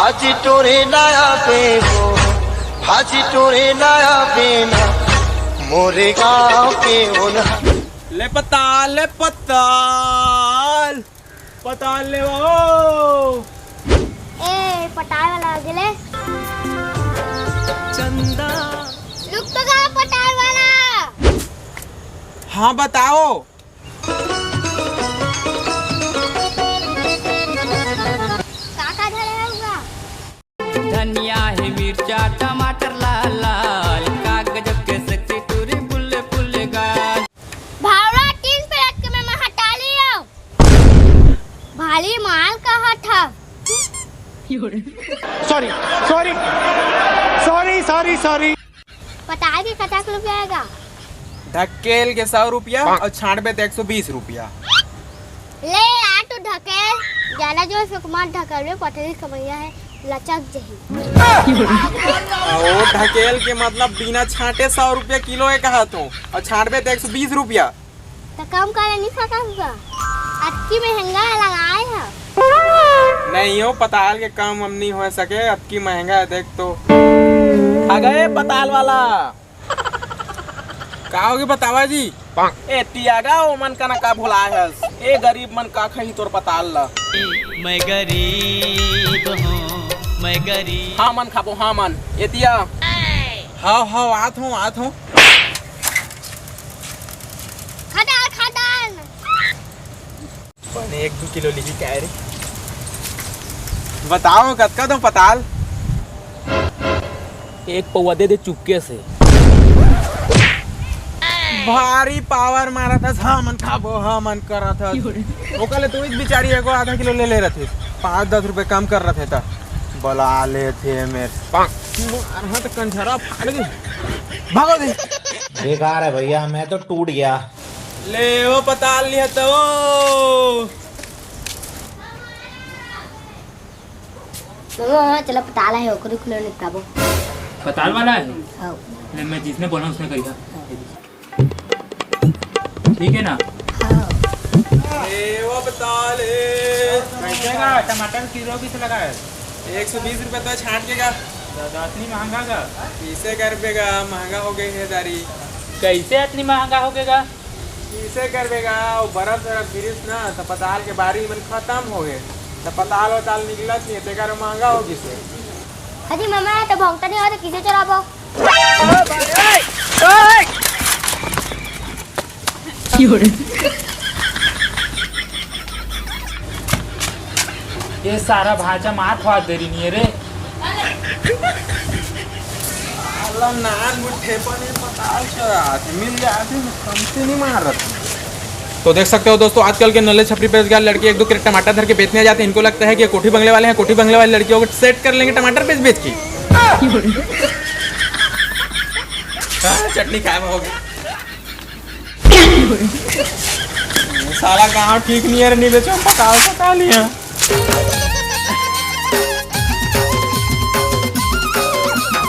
भाजी टोरे नया बेबो, भाजी टोरे नया बेना, मोरे गाँव के होना। ले पताल पताल ले वो। ए पटाल वाला गेले चंदा लुक तो गा पटाल वाला। हाँ बताओ। काका धरे होगा धनिया है मिर्चा टमाटर लाल लाल कागज के सेक्सी टूरी बुल्ले बुल्ले गाल। भावरा 3 मिनट के मैं हटा लियो। भाली माल कहा था। सॉरी। पटाल के कटा किलो जाएगा। ढक्केल के 100 रुपया और छांटबे तो 120 रुपया। ले आ तो ढकेल ज्यादा जो सुकुमार ढकल में पटरी कमैया है लचक जही। ओ ढकेल के मतलब बिना छांटे 100 रुपया किलो है कहा तो और छांटबे तो 120 रुपया। तो कम करे नहीं सकता होगा। अत्ती महंगा लगाए है। नहीं हो पताल के काम हम नहीं हो सके अब की महंगा है देख तो। आ गए पताल वाला। का होगे बतावा जी। ए तियागा ओ मन का ना का भुला है। ए गरीब मन का खही तोर पताल ला। मैं गरीब हूँ मैं गरीब। हाँ मन खाबो हाँ मन ए तिया। हाँ आत हूँ खटाल बने 1-2 किलो लिखी क्या रे। बताओ कतका दो पताल। एक पौवा दे चुपके से। भारी पावर मारा था हाँ मन खाबो हाँ मन कर रहा था। ओकले तो इस बेचारी को आधा किलो ले रहे थे 5-10 रुपए कम कर रहे थे तो बुला ले थे मेरे तो कंझरा फाड़ गई। भागो दे बेकार है भैया मैं तो टूट गया। ले वो पताल लिया तो चलो पटाला है ओकरे खुले निकाबो। पताल वाला है। हाँ ले मैं जिसने बोला उसने करेगा ठीक है ना। ले वो पताल कैसे का टमाटर किलो किस लगा है 120 रुपए तो छांट के का इतनी महंगा का। इसे कर बेगा महंगा हो गई है दारी। कैसे इतनी महंगा हो गएगा। इसे कर बेगा बर्फ गिरिस ना तो पताल के बारी मन खत्म हो गए तो पताल वताल निकलत नहीं ते कर महंगा होगी से। अजी मामा तो भौंकता नहीं हो तो किसे चराबो। ये सारा भाजा मार खा दे रही नहीं है रे। अल्लाह नान मुठे पने पताल चराते मिल जाते कम से नहीं मार रहा। तो देख सकते हो दोस्तों आजकल के नल्ले छपरी बेरोजगार लड़के 1-2 क्रेट टमाटर धर के बेचने जाते हैं। इनको लगता है कि कोठी बंगले वाले हैं। कोठी बंगले वाली लड़कियों को सेट कर लेंगे टमाटर बेच के। चटनी खाए होगी। साला गाँव ठीक नहीं है नहीं बेचो पका लिया।